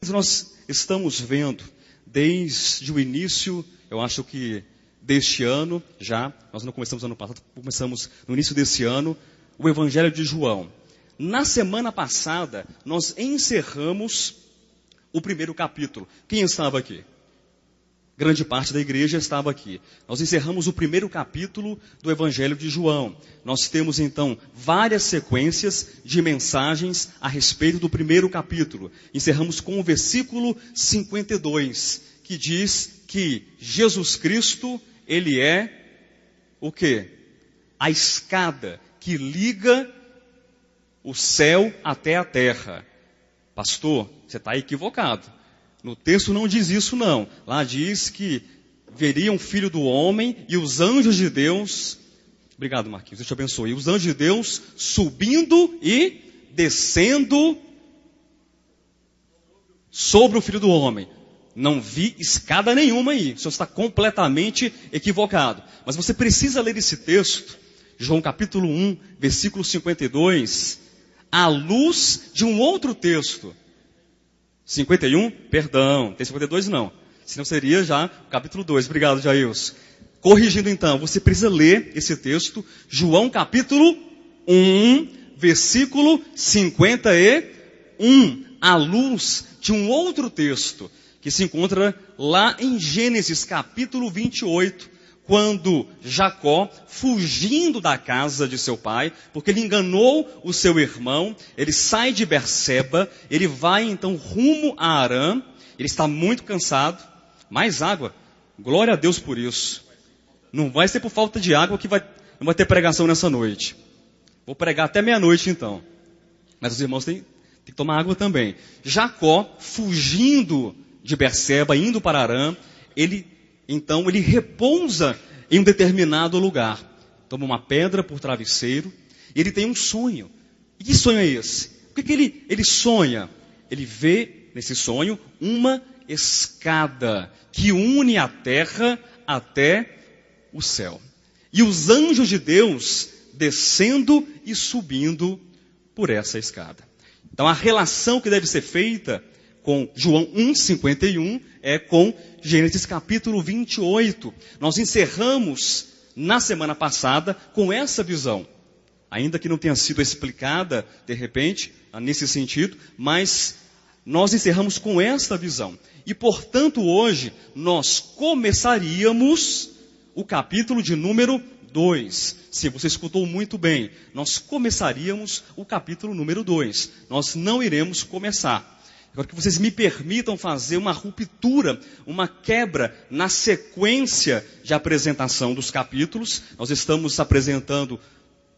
Nós estamos vendo desde o início, eu acho que deste ano já, nós não começamos ano passado, começamos no início desse ano, o Evangelho de João. Na semana passada, nós encerramos o primeiro capítulo. Quem estava aqui? Grande parte da igreja estava aqui. Nós encerramos o primeiro capítulo do Evangelho de João. Nós temos então várias sequências de mensagens a respeito do primeiro capítulo. Encerramos com o versículo 52, que diz que Jesus Cristo, ele é o quê? A escada que liga o céu até a terra. Pastor, você está equivocado. No texto não diz isso não. Lá diz que veriam o Filho do Homem e os anjos de Deus. Obrigado, Marquinhos, Deus te abençoe. Os anjos de Deus subindo e descendo sobre o Filho do Homem. Não vi escada nenhuma aí. O senhor está completamente equivocado. Mas você precisa ler esse texto, João capítulo 1, versículo 52, à luz de um outro texto. 51? Perdão, tem 52 não. Senão seria já o capítulo 2. Obrigado, Jailson. Corrigindo então, você precisa ler esse texto, João capítulo 1, versículo 51, à luz de um outro texto, que se encontra lá em Gênesis capítulo 28, quando Jacó, fugindo da casa de seu pai, porque ele enganou o seu irmão, ele sai de Berseba, ele vai então rumo a Harã, ele está muito cansado, mais água, glória a Deus por isso. Não vai ser por falta de água que não vai ter pregação nessa noite. Vou pregar até meia-noite então. Mas os irmãos têm que tomar água também. Jacó, fugindo de Berseba, indo para Harã, ele repousa em um determinado lugar. Toma uma pedra por travesseiro. E ele tem um sonho. E que sonho é esse? O que ele sonha? Ele vê, nesse sonho, uma escada que une a terra até o céu. E os anjos de Deus descendo e subindo por essa escada. Então a relação que deve ser feita com João 1,51 é com Gênesis capítulo 28. Nós encerramos na semana passada com essa visão. Ainda que não tenha sido explicada, de repente, nesse sentido, mas nós encerramos com esta visão. E, portanto, hoje nós começaríamos o capítulo de número 2. Sim, você escutou muito bem. Nós começaríamos o capítulo número 2. Nós não iremos começar. Agora que vocês me permitam fazer uma ruptura, uma quebra na sequência de apresentação dos capítulos. Nós estamos apresentando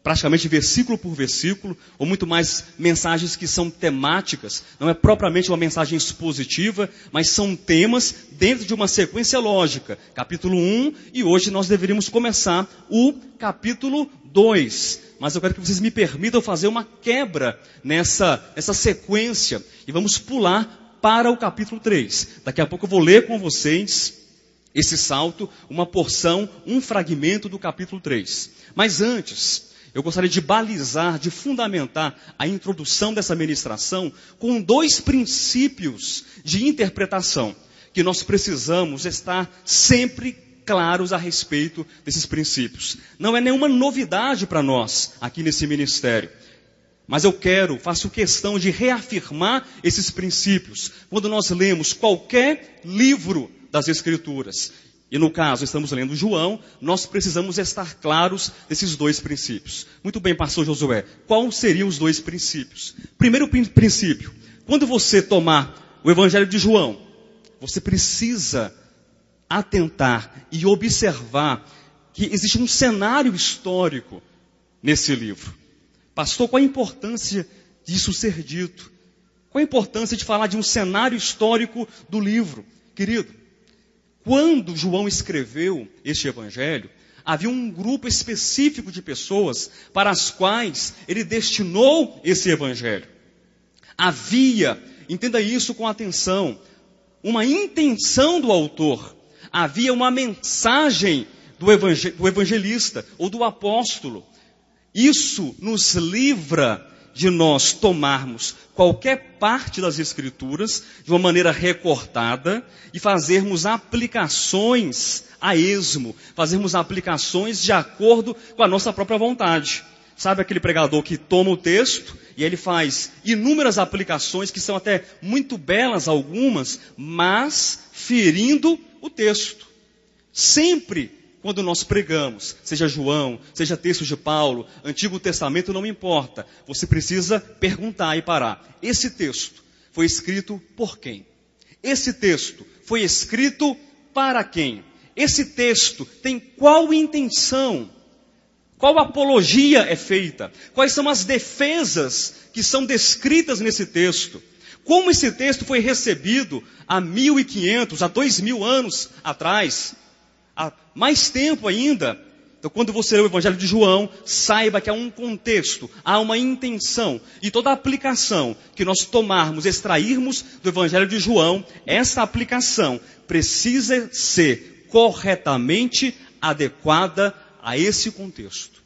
praticamente versículo por versículo, ou muito mais mensagens que são temáticas. Não é propriamente uma mensagem expositiva, mas são temas dentro de uma sequência lógica. Capítulo 1, e hoje nós deveríamos começar o capítulo 2. Mas eu quero que vocês me permitam fazer uma quebra nessa sequência. E vamos pular para o capítulo 3. Daqui a pouco eu vou ler com vocês esse salto, uma porção, um fragmento do capítulo 3. Mas antes, eu gostaria de balizar, de fundamentar a introdução dessa ministração com 2 princípios de interpretação, que nós precisamos estar sempre claros a respeito desses princípios. Não é nenhuma novidade para nós aqui nesse ministério. Mas eu faço questão de reafirmar esses princípios quando nós lemos qualquer livro das Escrituras. E no caso, estamos lendo João, nós precisamos estar claros desses 2 princípios. Muito bem, pastor Josué, quais seriam os 2 princípios? Primeiro princípio, quando você tomar o Evangelho de João, você precisa atentar e observar que existe um cenário histórico nesse livro. Pastor, qual a importância disso ser dito? Qual a importância de falar de um cenário histórico do livro? Querido, quando João escreveu este evangelho, havia um grupo específico de pessoas para as quais ele destinou esse evangelho. Havia, entenda isso com atenção, uma intenção do autor. Havia uma mensagem do evangelista ou do apóstolo. Isso nos livra de nós tomarmos qualquer parte das Escrituras de uma maneira recortada e fazermos aplicações a esmo, fazermos aplicações de acordo com a nossa própria vontade. Sabe aquele pregador que toma o texto e ele faz inúmeras aplicações que são até muito belas algumas, mas ferindo o texto. Sempre quando nós pregamos, seja João, seja texto de Paulo, Antigo Testamento, não importa. Você precisa perguntar e parar. Esse texto foi escrito por quem? Esse texto foi escrito para quem? Esse texto tem qual intenção? Qual apologia é feita? Quais são as defesas que são descritas nesse texto? Como esse texto foi recebido há 1.500, há 2.000 anos atrás? Há mais tempo ainda. Então, quando você lê o Evangelho de João, saiba que há um contexto, há uma intenção. E toda aplicação que nós tomarmos, extrairmos do Evangelho de João, essa aplicação precisa ser corretamente adequada a esse contexto.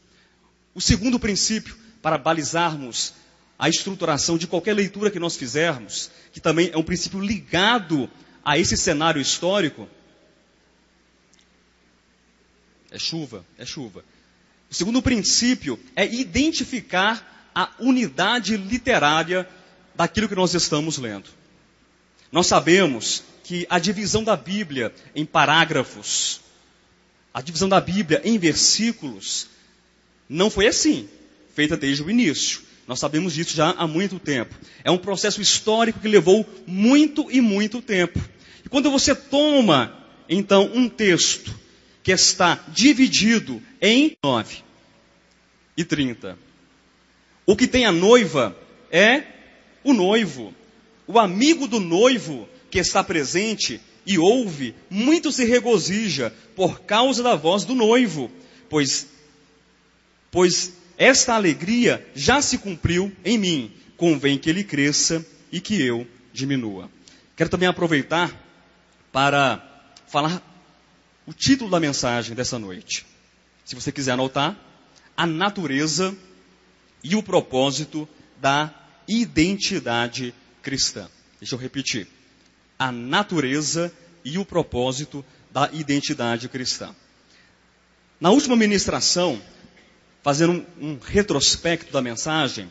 O segundo princípio, para balizarmos a estruturação de qualquer leitura que nós fizermos, que também é um princípio ligado a esse cenário histórico, é chuva. O segundo princípio é identificar a unidade literária daquilo que nós estamos lendo. Nós sabemos que a divisão da Bíblia em parágrafos, a divisão da Bíblia em versículos, não foi assim, feita desde o início. Nós sabemos disso já há muito tempo. É um processo histórico que levou muito e muito tempo. E quando você toma, então, um texto que está dividido em 9 e 30, o que tem a noiva é o noivo. O amigo do noivo que está presente e ouve, muito se regozija por causa da voz do noivo, pois esta alegria já se cumpriu em mim, convém que ele cresça e que eu diminua. Quero também aproveitar para falar o título da mensagem dessa noite. Se você quiser anotar, a natureza e o propósito da identidade cristã. Deixa eu repetir. A natureza e o propósito da identidade cristã. Na última ministração, fazendo um retrospecto da mensagem,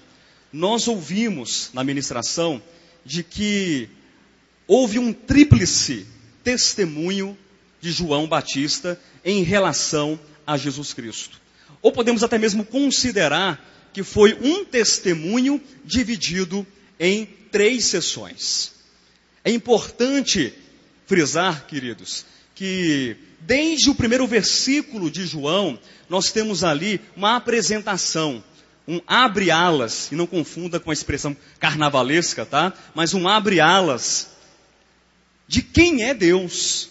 nós ouvimos na ministração de que houve um tríplice testemunho de João Batista em relação a Jesus Cristo. Ou podemos até mesmo considerar que foi um testemunho dividido em 3 sessões. É importante frisar, queridos, que desde o primeiro versículo de João, nós temos ali uma apresentação, um abre-alas, e não confunda com a expressão carnavalesca, tá? Mas um abre-alas de quem é Deus,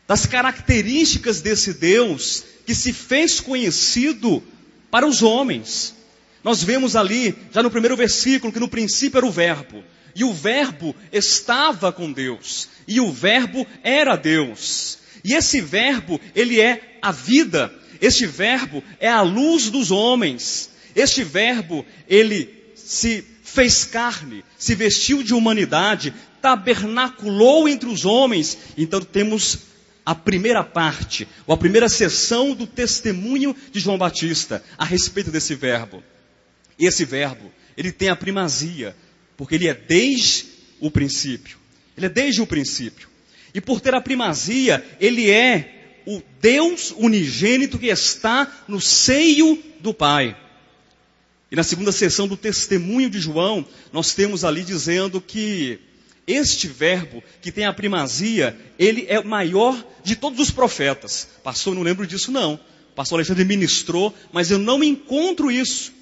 das características desse Deus que se fez conhecido para os homens. Nós vemos ali, já no primeiro versículo, que no princípio era o Verbo, e o Verbo estava com Deus, e o Verbo era Deus. E esse Verbo, ele é a vida, este Verbo é a luz dos homens, este Verbo, ele se fez carne, se vestiu de humanidade, tabernaculou entre os homens. Então temos a primeira parte, ou a primeira sessão do testemunho de João Batista a respeito desse Verbo. E esse Verbo, ele tem a primazia, porque ele é desde o princípio. Ele é desde o princípio. E por ter a primazia, ele é o Deus unigênito que está no seio do Pai. E na segunda sessão do testemunho de João, nós temos ali dizendo que este Verbo, que tem a primazia, ele é o maior de todos os profetas. Pastor, eu não lembro disso não. Pastor Alexandre ministrou, mas eu não encontro isso.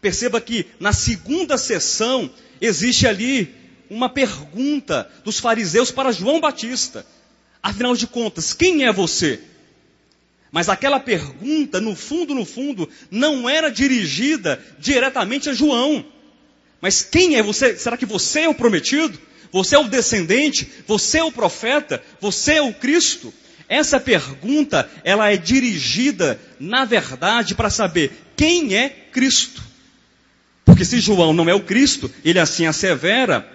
Perceba que na segunda sessão, existe ali uma pergunta dos fariseus para João Batista. Afinal de contas, quem é você? Mas aquela pergunta, no fundo, não era dirigida diretamente a João. Mas quem é você? Será que você é o prometido? Você é o descendente? Você é o profeta? Você é o Cristo? Essa pergunta, ela é dirigida, na verdade, para saber quem é Cristo. Porque se João não é o Cristo, ele assim assevera,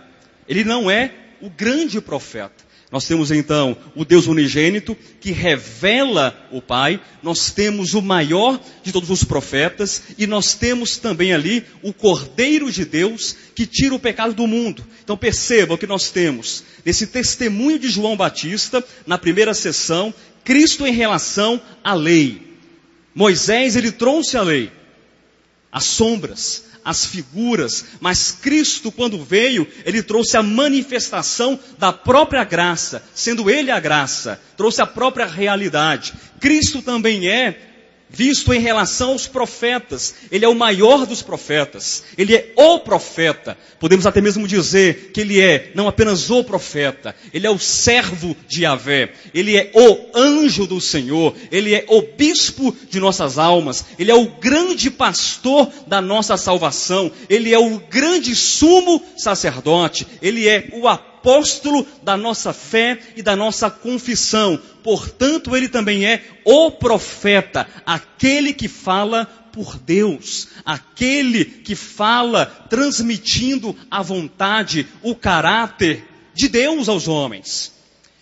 ele não é o grande profeta. Nós temos então o Deus unigênito que revela o Pai, nós temos o maior de todos os profetas e nós temos também ali o Cordeiro de Deus que tira o pecado do mundo. Então perceba o que nós temos nesse testemunho de João Batista, na primeira sessão, Cristo em relação à lei. Moisés, ele trouxe a lei, as sombras, as figuras, mas Cristo, quando veio, ele trouxe a manifestação da própria graça, sendo ele a graça, trouxe a própria realidade. Cristo também é visto em relação aos profetas, ele é o maior dos profetas, ele é o profeta, podemos até mesmo dizer que ele é não apenas o profeta, ele é o servo de Yahvé, ele é o anjo do Senhor, ele é o bispo de nossas almas, ele é o grande pastor da nossa salvação, ele é o grande sumo sacerdote, ele é o apóstolo da nossa fé e da nossa confissão. Portanto, ele também é o profeta, aquele que fala por Deus, aquele que fala transmitindo a vontade, o caráter de Deus aos homens.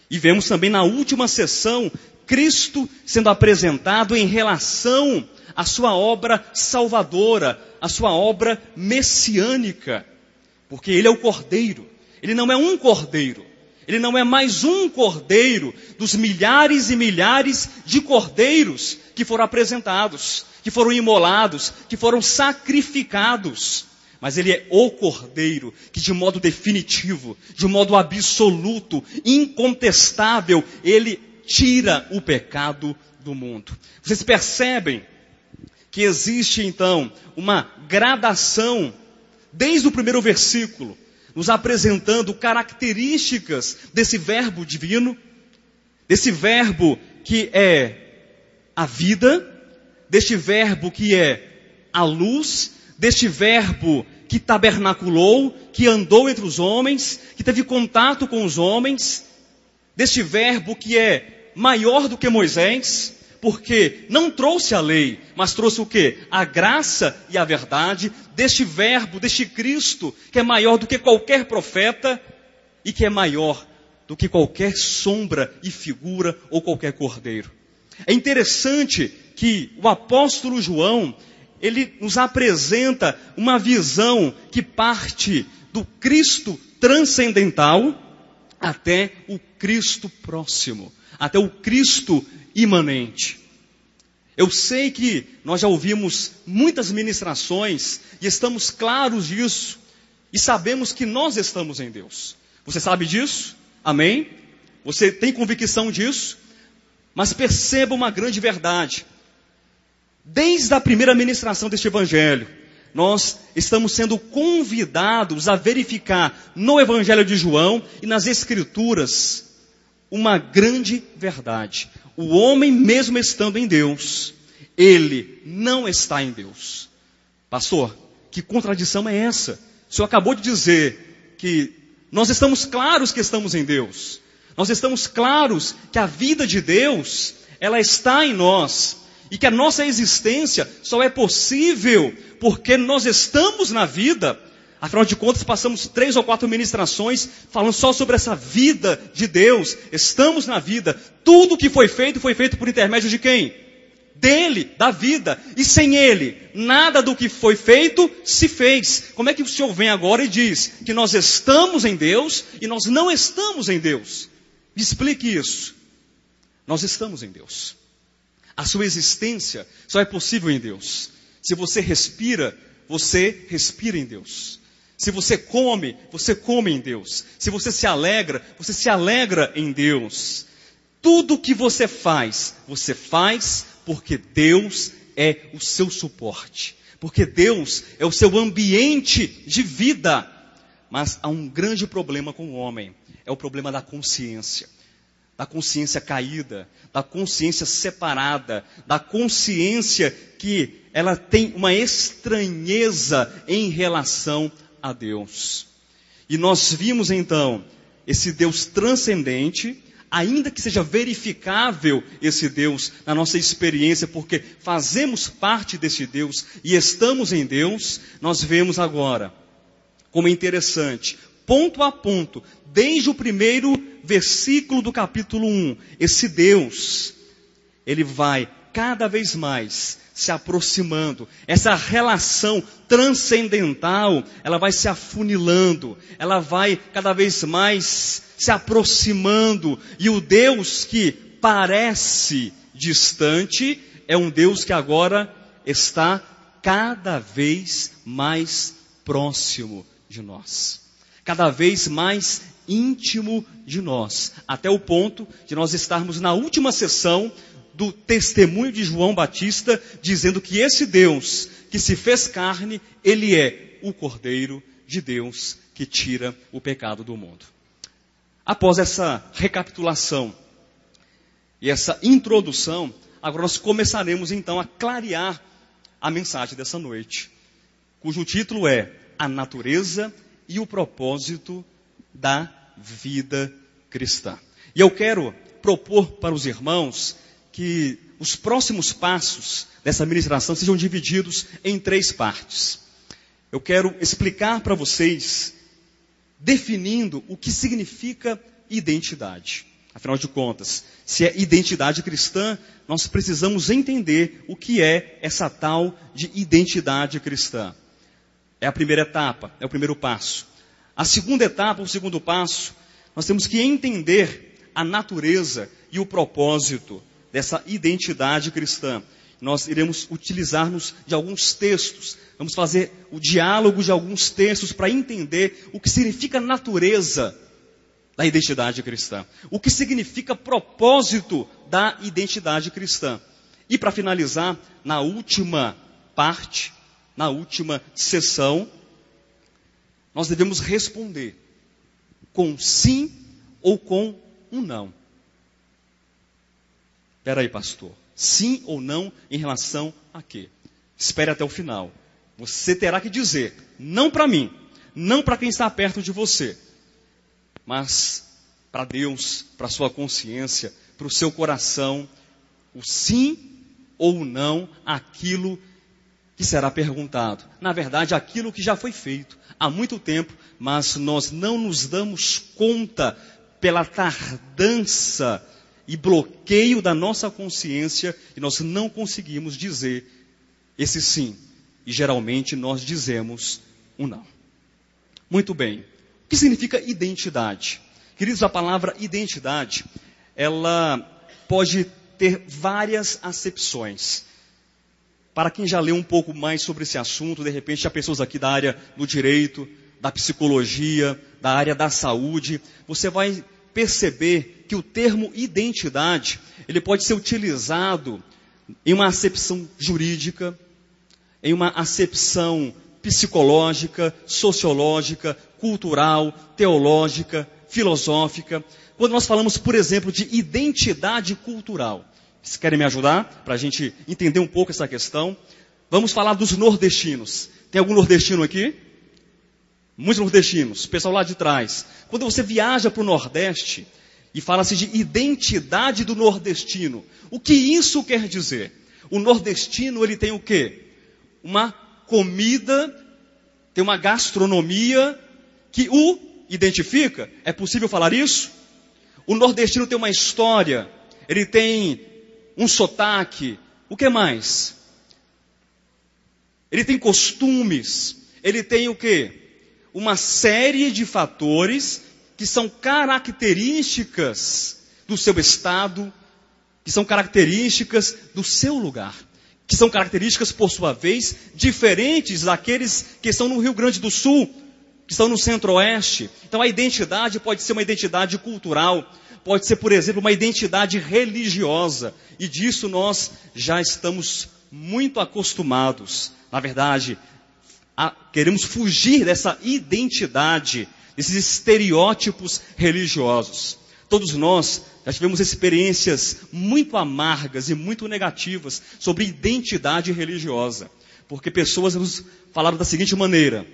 E vemos também na última sessão, Cristo sendo apresentado em relação à sua obra salvadora, à sua obra messiânica, porque ele é o Cordeiro. Ele não é um cordeiro, ele não é mais um cordeiro dos milhares e milhares de cordeiros que foram apresentados, que foram imolados, que foram sacrificados. Mas ele é o cordeiro que de modo definitivo, de modo absoluto, incontestável, ele tira o pecado do mundo. Vocês percebem que existe então uma gradação desde o primeiro versículo, nos apresentando características desse verbo divino, desse verbo que é a vida, deste verbo que é a luz, deste verbo que tabernaculou, que andou entre os homens, que teve contato com os homens, deste verbo que é maior do que Moisés, porque não trouxe a lei, mas trouxe o quê? A graça e a verdade deste verbo, deste Cristo, que é maior do que qualquer profeta e que é maior do que qualquer sombra e figura ou qualquer cordeiro. É interessante que o apóstolo João, ele nos apresenta uma visão que parte do Cristo transcendental até o Cristo próximo, até o Cristo imanente. Eu sei que nós já ouvimos muitas ministrações e estamos claros disso e sabemos que nós estamos em Deus. Você sabe disso? Amém? Você tem convicção disso? Mas perceba uma grande verdade. Desde a primeira ministração deste evangelho, nós estamos sendo convidados a verificar no evangelho de João e nas escrituras uma grande verdade. O homem, mesmo estando em Deus, ele não está em Deus. Pastor, que contradição é essa? O senhor acabou de dizer que nós estamos claros que estamos em Deus. Nós estamos claros que a vida de Deus, ela está em nós. E que a nossa existência só é possível porque nós estamos na vida. Afinal de contas, passamos 3 ou 4 ministrações falando só sobre essa vida de Deus. Estamos na vida. Tudo que foi feito por intermédio de quem? Dele, da vida. E sem Ele, nada do que foi feito se fez. Como é que o Senhor vem agora e diz que nós estamos em Deus e nós não estamos em Deus? Me explique isso. Nós estamos em Deus. A sua existência só é possível em Deus. Se você respira em Deus. Se você come em Deus. Se você se alegra em Deus. Tudo que você faz porque Deus é o seu suporte. Porque Deus é o seu ambiente de vida. Mas há um grande problema com o homem. É o problema da consciência. Da consciência caída, da consciência separada, da consciência que ela tem uma estranheza em relação a Deus. E nós vimos então esse Deus transcendente ainda que seja verificável esse Deus na nossa experiência, porque fazemos parte desse Deus e estamos em Deus, nós vemos agora como é interessante, ponto a ponto, desde o primeiro versículo do capítulo 1, esse Deus, ele vai cada vez mais se aproximando, essa relação transcendental, ela vai se afunilando, ela vai cada vez mais se aproximando, e o Deus que parece distante, é um Deus que agora está cada vez mais próximo de nós, cada vez mais íntimo de nós, até o ponto de nós estarmos na última sessão do testemunho de João Batista, dizendo que esse Deus que se fez carne, ele é o Cordeiro de Deus que tira o pecado do mundo. Após essa recapitulação e essa introdução, agora nós começaremos então a clarear a mensagem dessa noite, cujo título é A Natureza e o Propósito da Vida Cristã. E eu quero propor para os irmãos que os próximos passos dessa ministração sejam divididos em 3 partes. Eu quero explicar para vocês, definindo o que significa identidade. Afinal de contas, se é identidade cristã, nós precisamos entender o que é essa tal de identidade cristã. É a primeira etapa, é o primeiro passo. A segunda etapa, o segundo passo, nós temos que entender a natureza e o propósito dessa identidade cristã. Nós iremos utilizar-nos de alguns textos, vamos fazer o diálogo de alguns textos para entender o que significa natureza da identidade cristã, o que significa propósito da identidade cristã. E para finalizar, na última parte, na última sessão, nós devemos responder com sim ou com um não. Espera aí, pastor. Sim ou não em relação a quê? Espere até o final. Você terá que dizer, não para mim, não para quem está perto de você, mas para Deus, para a sua consciência, para o seu coração, o sim ou não àquilo que será perguntado. Na verdade, aquilo que já foi feito há muito tempo, mas nós não nos damos conta pela tardança e bloqueio da nossa consciência, e nós não conseguimos dizer esse sim. E geralmente nós dizemos um não. Muito bem. O que significa identidade? Queridos, a palavra identidade, ela pode ter várias acepções. Para quem já leu um pouco mais sobre esse assunto, de repente há pessoas aqui da área do direito, da psicologia, da área da saúde, você vai perceber que o termo identidade, ele pode ser utilizado em uma acepção jurídica, em uma acepção psicológica, sociológica, cultural, teológica, filosófica. Quando nós falamos, por exemplo, de identidade cultural, vocês querem me ajudar para a gente entender um pouco essa questão? Vamos falar dos nordestinos. Tem algum nordestino aqui? Muitos nordestinos, pessoal lá de trás. Quando você viaja para o Nordeste e fala-se de identidade do nordestino, o que isso quer dizer? O nordestino, ele tem o quê? Uma comida, tem uma gastronomia que o identifica. É possível falar isso? O nordestino tem uma história, ele tem um sotaque. O que mais? Ele tem costumes, ele tem o quê? Uma série de fatores que são características do seu estado, que são características do seu lugar, que são características, por sua vez, diferentes daqueles que estão no Rio Grande do Sul, que estão no Centro-Oeste. Então a identidade pode ser uma identidade cultural, pode ser, por exemplo, uma identidade religiosa, e disso nós já estamos muito acostumados. Na verdade, queremos fugir dessa identidade, desses estereótipos religiosos. Todos nós já tivemos experiências muito amargas e muito negativas sobre identidade religiosa. Porque pessoas nos falaram da seguinte maneira: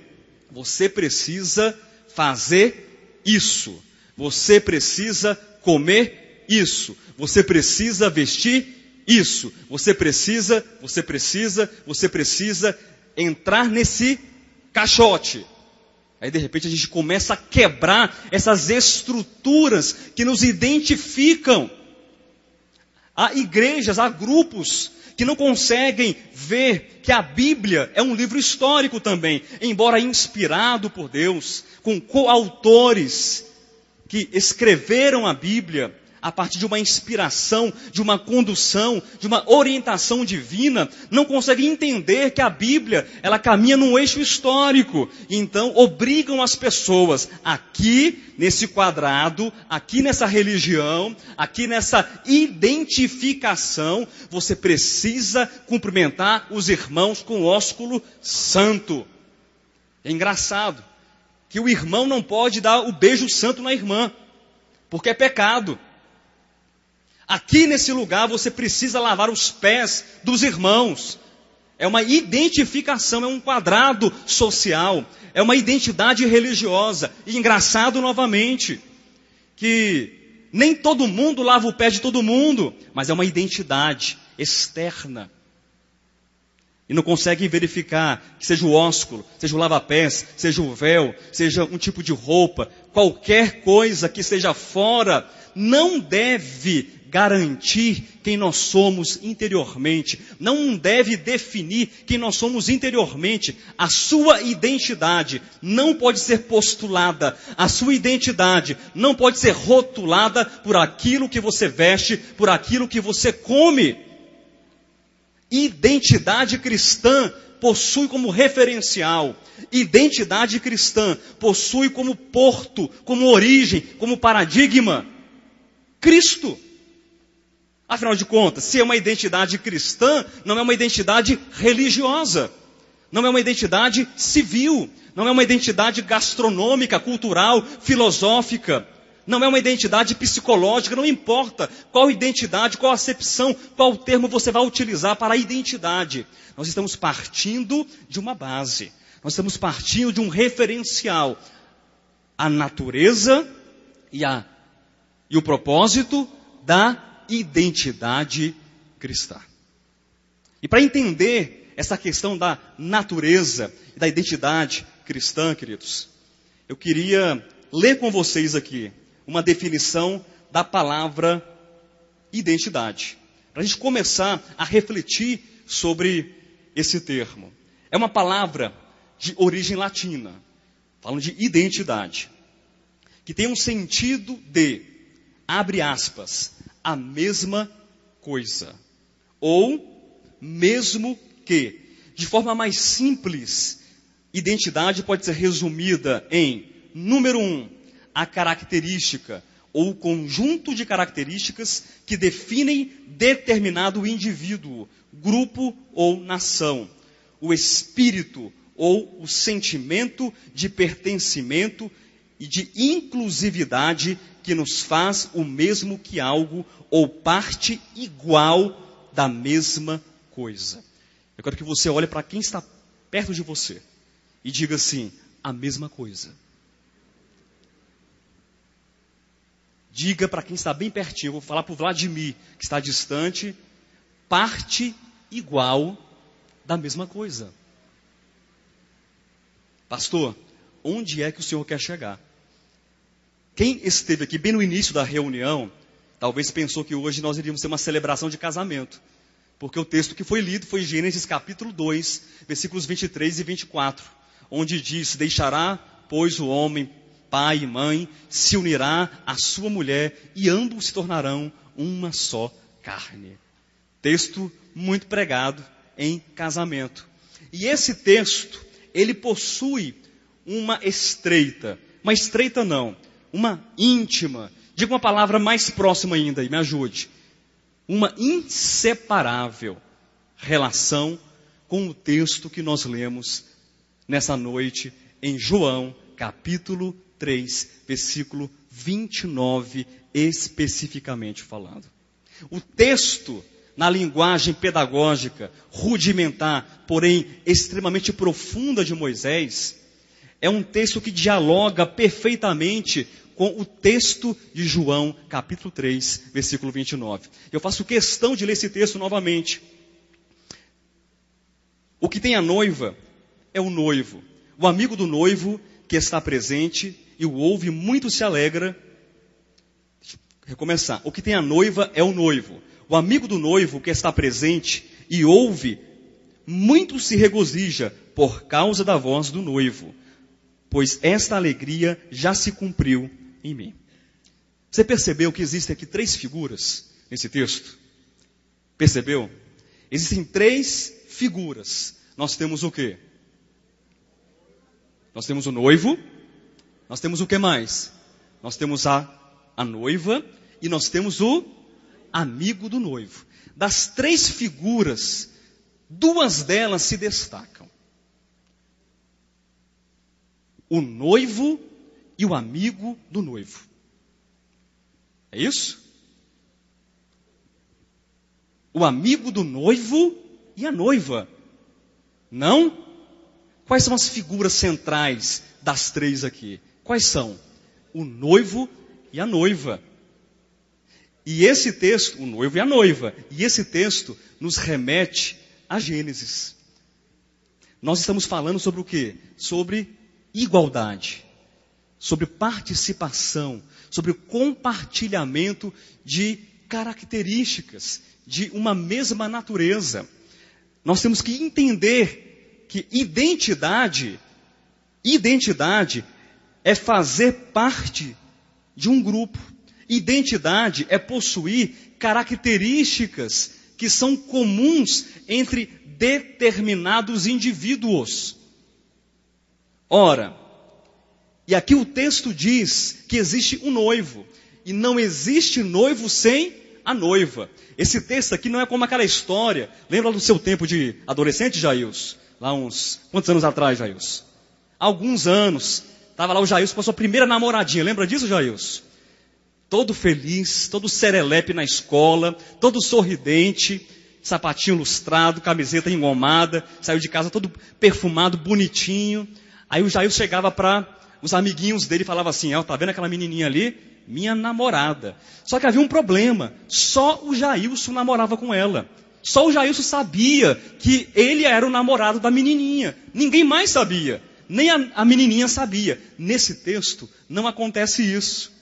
você precisa fazer isso, você precisa comer isso. Você precisa vestir isso. Você precisa entrar nesse caixote. Aí de repente a gente começa a quebrar essas estruturas que nos identificam. Há igrejas, há grupos que não conseguem ver que a Bíblia é um livro histórico também, embora inspirado por Deus, com coautores que escreveram a Bíblia a partir de uma inspiração, de uma condução, de uma orientação divina, não conseguem entender que a Bíblia, ela caminha num eixo histórico. E então obrigam as pessoas aqui nesse quadrado, aqui nessa religião, aqui nessa identificação, você precisa cumprimentar os irmãos com ósculo santo. É engraçado que o irmão não pode dar o beijo santo na irmã, porque é pecado. Aqui nesse lugar você precisa lavar os pés dos irmãos. É uma identificação, é um quadrado social, é uma identidade religiosa. E engraçado novamente, que nem todo mundo lava o pé de todo mundo, mas é uma identidade externa. E não conseguem verificar que seja o ósculo, seja o lava-pés, seja o véu, seja um tipo de roupa, qualquer coisa que esteja fora, não deve garantir quem nós somos interiormente, não deve definir quem nós somos interiormente. A sua identidade não pode ser postulada, a sua identidade não pode ser rotulada por aquilo que você veste, por aquilo que você come. Identidade cristã possui como referencial, identidade cristã possui como porto, como origem, como paradigma, Cristo. Afinal de contas, se é uma identidade cristã, não é uma identidade religiosa, não é uma identidade civil, não é uma identidade gastronômica, cultural, filosófica, não é uma identidade psicológica, não importa qual identidade, qual acepção, qual termo você vai utilizar para a identidade. Nós estamos partindo de uma base, nós estamos partindo de um referencial. A natureza e o propósito da identidade cristã. E para entender essa questão da natureza e da identidade cristã, queridos, eu queria ler com vocês aqui uma definição da palavra identidade, para a gente começar a refletir sobre esse termo. É uma palavra de origem latina, falando de identidade, que tem um sentido de, abre aspas, a mesma coisa, ou mesmo que. De forma mais simples, identidade pode ser resumida em, número 1, a característica ou conjunto de características que definem determinado indivíduo, grupo ou nação. O espírito ou o sentimento de pertencimento e de inclusividade que nos faz o mesmo que algo ou parte igual da mesma coisa. Eu quero que você olhe para quem está perto de você e diga assim, a mesma coisa. Diga para quem está bem pertinho, eu vou falar para o Vladimir, que está distante, parte igual da mesma coisa. Pastor, onde é que o senhor quer chegar? Quem esteve aqui bem no início da reunião, talvez pensou que hoje nós iríamos ter uma celebração de casamento. Porque o texto que foi lido foi Gênesis capítulo 2, versículos 23 e 24. Onde diz, deixará, pois, o homem, pai e mãe, se unirá à sua mulher e ambos se tornarão uma só carne. Texto muito pregado em casamento. E esse texto, ele possui uma estreita não, uma íntima, diga uma palavra mais próxima ainda e me ajude, uma inseparável relação com o texto que nós lemos nessa noite em João, capítulo 3, versículo 29, especificamente falando. O texto, na linguagem pedagógica, rudimentar, porém extremamente profunda de Moisés, é um texto que dialoga perfeitamente com o texto de João, capítulo 3, versículo 29. Eu faço questão de ler esse texto novamente. O que tem a noiva é o noivo. O amigo do noivo que está presente e o ouve muito se alegra. Deixa eu recomeçar. O que tem a noiva é o noivo. O amigo do noivo que está presente e ouve muito se regozija por causa da voz do noivo, pois esta alegria já se cumpriu em mim. Você percebeu que existem aqui 3 figuras nesse texto? Percebeu? Existem 3 figuras. Nós temos o quê? Nós temos o noivo. Nós temos o que mais? Nós temos a noiva. E nós temos o amigo do noivo. Das 3 figuras, 2 delas se destacam. O noivo e o amigo do noivo. É isso? O amigo do noivo e a noiva. Não? Quais são as figuras centrais das 3 aqui? Quais são? O noivo e a noiva. E esse texto, o noivo e a noiva, e esse texto nos remete a Gênesis. Nós estamos falando sobre o quê? Sobre igualdade, sobre participação, sobre compartilhamento de características, de uma mesma natureza. Nós temos que entender que identidade é fazer parte de um grupo. Identidade é possuir características que são comuns entre determinados indivíduos. Ora, e aqui o texto diz que existe um noivo, e não existe noivo sem a noiva. Esse texto aqui não é como aquela história, lembra do seu tempo de adolescente, Jailson? Lá uns, quantos anos atrás, Jailson? Alguns anos, estava lá o Jailson com a sua primeira namoradinha, lembra disso, Jailson? Todo feliz, todo serelepe na escola, todo sorridente, sapatinho lustrado, camiseta engomada, saiu de casa todo perfumado, bonitinho. Aí o Jailson chegava para os amiguinhos dele e falava assim, ó, tá vendo aquela menininha ali? Minha namorada. Só que havia um problema, só o Jailson namorava com ela. Só o Jailson sabia que ele era o namorado da menininha. Ninguém mais sabia, nem a menininha sabia. Nesse texto não acontece isso.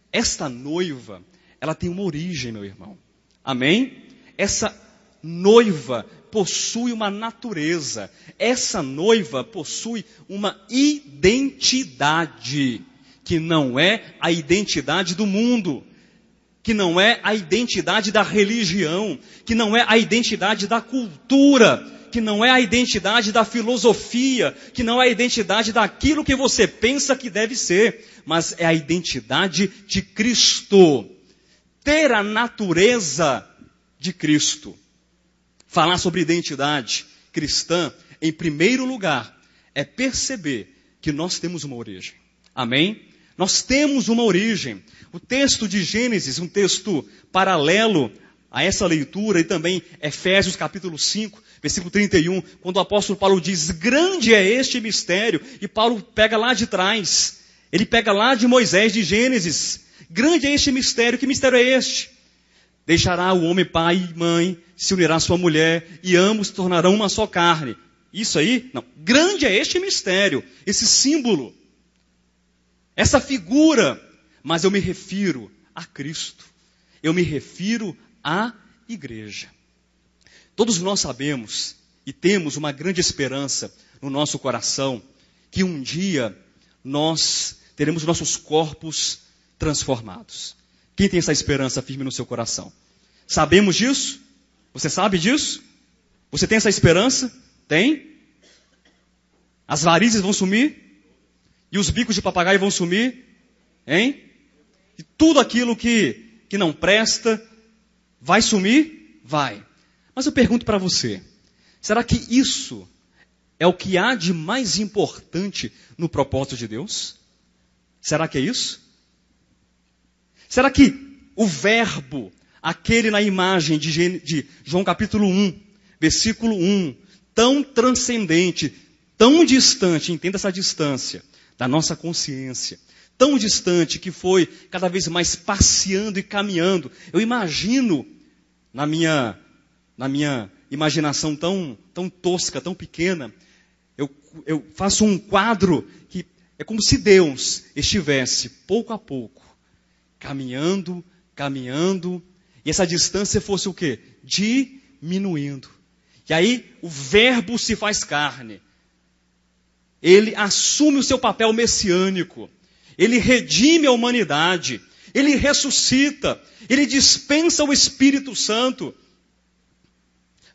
Esta noiva, ela tem uma origem, meu irmão. Amém? Essa noiva possui uma natureza. Essa noiva possui uma identidade, que não é a identidade do mundo, que não é a identidade da religião, que não é a identidade da cultura, que não é a identidade da filosofia, que não é a identidade daquilo que você pensa que deve ser, mas é a identidade de Cristo. Ter a natureza de Cristo. Falar sobre identidade cristã, em primeiro lugar, é perceber que nós temos uma origem. Amém? Nós temos uma origem. O texto de Gênesis, um texto paralelo a essa leitura, e também Efésios capítulo 5, versículo 31, quando o apóstolo Paulo diz, grande é este mistério, e Paulo pega lá de trás, ele pega lá de Moisés, de Gênesis, grande é este mistério, que mistério é este? Deixará o homem pai e mãe, se unirá à sua mulher, e ambos se tornarão uma só carne. Isso aí? Não. Grande é este mistério, esse símbolo, essa figura, mas eu me refiro a Cristo, eu me refiro à igreja. Todos nós sabemos e temos uma grande esperança no nosso coração, que um dia nós teremos nossos corpos transformados. Quem tem essa esperança firme no seu coração? Sabemos disso? Você sabe disso? Você tem essa esperança? Tem? As varizes vão sumir? E os bicos de papagaio vão sumir? Hein? E tudo aquilo que não presta vai sumir? Vai. Mas eu pergunto para você, será que isso é o que há de mais importante no propósito de Deus? Será que é isso? Será que o verbo, aquele na imagem de João capítulo 1, versículo 1, tão transcendente, tão distante, entenda essa distância, da nossa consciência, tão distante que foi cada vez mais passeando e caminhando. Eu imagino, na minha imaginação tão tosca, tão pequena, eu faço um quadro que é como se Deus estivesse, pouco a pouco, caminhando, e essa distância fosse o quê? Diminuindo. E aí o Verbo se faz carne. Ele assume o seu papel messiânico. Ele redime a humanidade. Ele ressuscita. Ele dispensa o Espírito Santo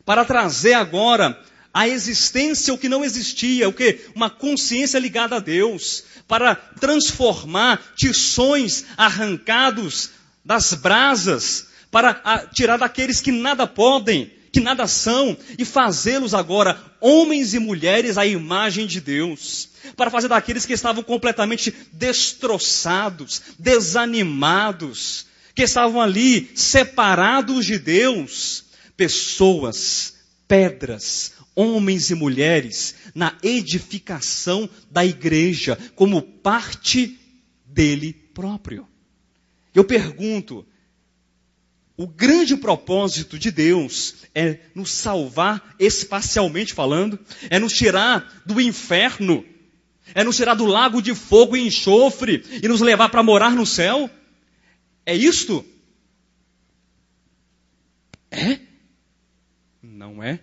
para trazer agora a existência o que não existia. O quê? Uma consciência ligada a Deus. Para transformar tições arrancados das brasas. Para tirar daqueles que nada podem, que nada são, e fazê-los agora homens e mulheres à imagem de Deus. Para fazer daqueles que estavam completamente destroçados, desanimados, que estavam ali separados de Deus, pessoas, pedras, homens e mulheres, na edificação da igreja, como parte dele próprio. Eu pergunto, o grande propósito de Deus é nos salvar espacialmente falando, é nos tirar do inferno, é nos tirar do lago de fogo e enxofre e nos levar para morar no céu? É isto? É? Não é?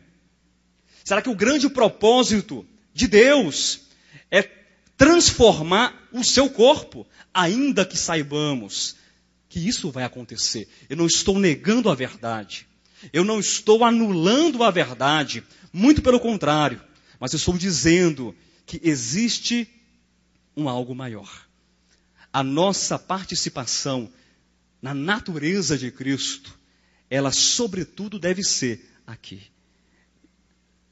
Será que o grande propósito de Deus é transformar o seu corpo, ainda que saibamos que isso vai acontecer? Eu não estou negando a verdade. Eu não estou anulando a verdade. Muito pelo contrário. Mas eu estou dizendo que existe algo maior. A nossa participação na natureza de Cristo, ela sobretudo deve ser aqui.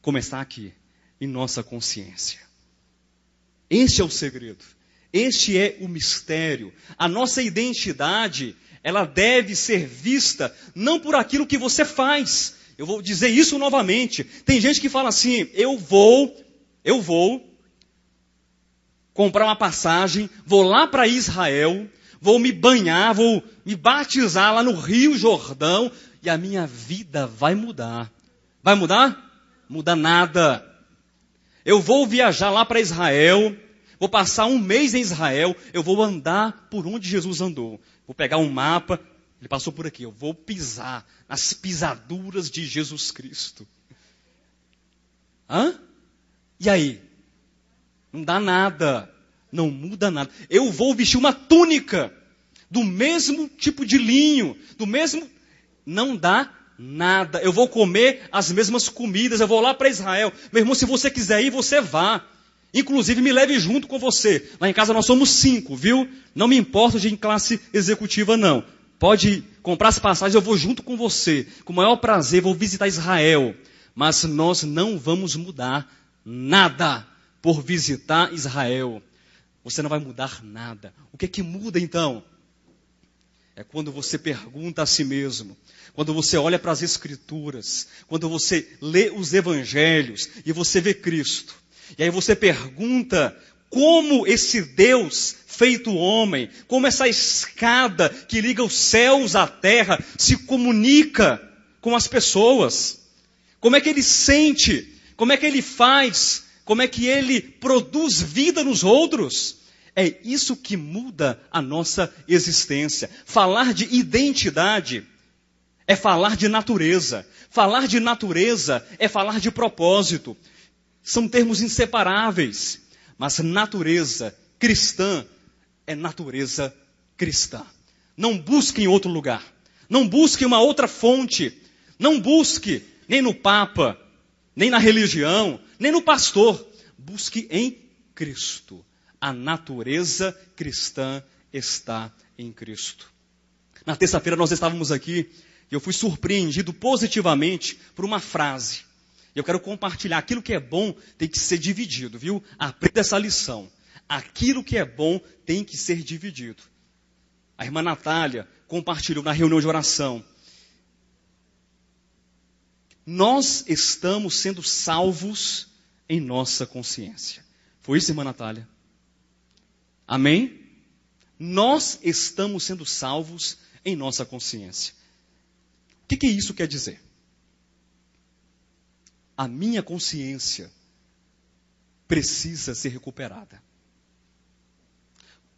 Começar aqui, em nossa consciência. Este é o segredo. Este é o mistério. A nossa identidade, ela deve ser vista não por aquilo que você faz. Eu vou dizer isso novamente. Tem gente que fala assim, eu vou comprar uma passagem, vou lá para Israel, vou me banhar, vou me batizar lá no Rio Jordão e a minha vida vai mudar. Vai mudar? Muda nada. Eu vou viajar lá para Israel, vou passar um mês em Israel, eu vou andar por onde Jesus andou. Vou pegar um mapa, ele passou por aqui, eu vou pisar nas pisaduras de Jesus Cristo. Hã? E aí? Não dá nada, não muda nada. Eu vou vestir uma túnica do mesmo tipo de linho, não dá nada. Eu vou comer as mesmas comidas, eu vou lá para Israel. Meu irmão, se você quiser ir, você vá. Inclusive, me leve junto com você. Lá em casa nós somos 5, viu? Não me importo de ir em classe executiva, não. Pode comprar as passagens, eu vou junto com você. Com o maior prazer, vou visitar Israel. Mas nós não vamos mudar nada por visitar Israel. Você não vai mudar nada. O que é que muda então? É quando você pergunta a si mesmo, quando você olha para as Escrituras, quando você lê os Evangelhos e você vê Cristo. E aí você pergunta como esse Deus feito homem, como essa escada que liga os céus à terra se comunica com as pessoas. Como é que ele sente, como é que ele faz, como é que ele produz vida nos outros. É isso que muda a nossa existência. Falar de identidade é falar de natureza. Falar de natureza é falar de propósito. São termos inseparáveis. Mas natureza cristã é natureza cristã. Não busque em outro lugar. Não busque uma outra fonte. Não busque nem no Papa, nem na religião, nem no pastor. Busque em Cristo. A natureza cristã está em Cristo. Na terça-feira nós estávamos aqui e eu fui surpreendido positivamente por uma frase. Eu quero compartilhar. Aquilo que é bom tem que ser dividido, viu? Aprenda essa lição. Aquilo que é bom tem que ser dividido. A irmã Natália compartilhou na reunião de oração. Nós estamos sendo salvos em nossa consciência. Foi isso, irmã Natália? Amém? Nós estamos sendo salvos em nossa consciência. O que isso quer dizer? A minha consciência precisa ser recuperada.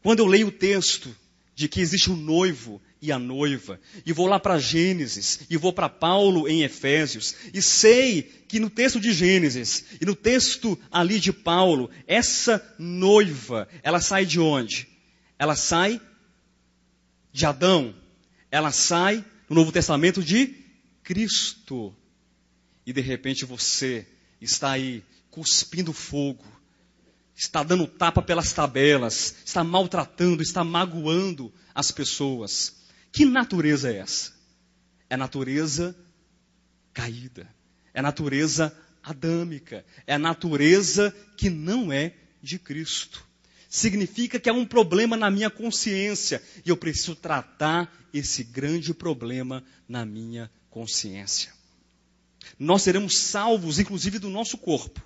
Quando eu leio o texto de que existe o noivo e a noiva, e vou lá para Gênesis, e vou para Paulo em Efésios, e sei que no texto de Gênesis, e no texto ali de Paulo, essa noiva, ela sai de onde? Ela sai de Adão, ela sai no Novo Testamento de Cristo. E de repente você está aí cuspindo fogo, está dando tapa pelas tabelas, está maltratando, está magoando as pessoas. Que natureza é essa? É natureza caída, é natureza adâmica, é a natureza que não é de Cristo. Significa que há um problema na minha consciência e eu preciso tratar esse grande problema na minha consciência. Nós seremos salvos, inclusive, do nosso corpo.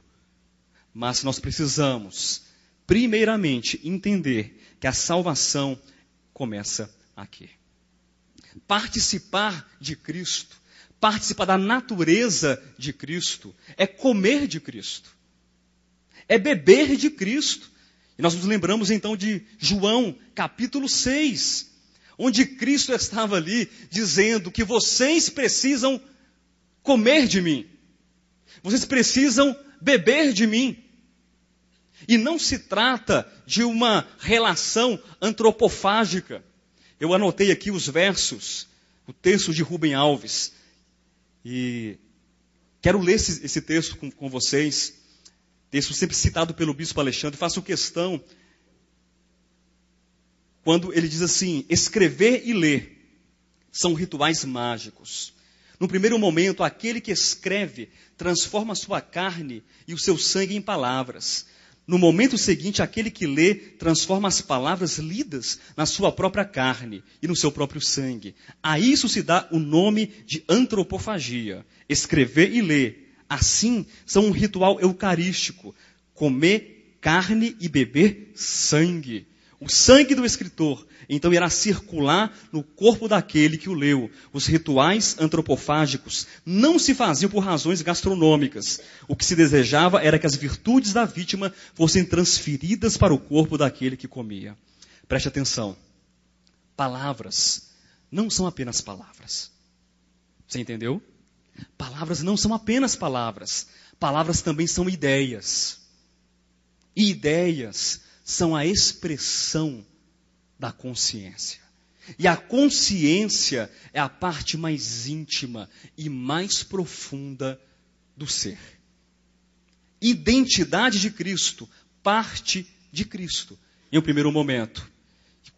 Mas nós precisamos, primeiramente, entender que a salvação começa aqui. Participar de Cristo, participar da natureza de Cristo, é comer de Cristo, é beber de Cristo. E nós nos lembramos então de João, capítulo 6, onde Cristo estava ali dizendo que vocês precisam comer de mim, vocês precisam beber de mim. E não se trata de uma relação antropofágica. Eu anotei aqui os versos, o texto de Rubem Alves, e quero ler esse texto com vocês, texto sempre citado pelo bispo Alexandre. Faço questão, quando ele diz assim: escrever e ler são rituais mágicos. No primeiro momento, aquele que escreve transforma a sua carne e o seu sangue em palavras. No momento seguinte, aquele que lê transforma as palavras lidas na sua própria carne e no seu próprio sangue. A isso se dá o nome de antropofagia. Escrever e ler, assim, são um ritual eucarístico. Comer carne e beber sangue. O sangue do escritor, então, irá circular no corpo daquele que o leu. Os rituais antropofágicos não se faziam por razões gastronômicas. O que se desejava era que as virtudes da vítima fossem transferidas para o corpo daquele que comia. Preste atenção. Palavras não são apenas palavras. Você entendeu? Palavras não são apenas palavras. Palavras também são ideias. E ideias são a expressão da consciência. E a consciência é a parte mais íntima e mais profunda do ser. Identidade de Cristo, parte de Cristo. Em um primeiro momento,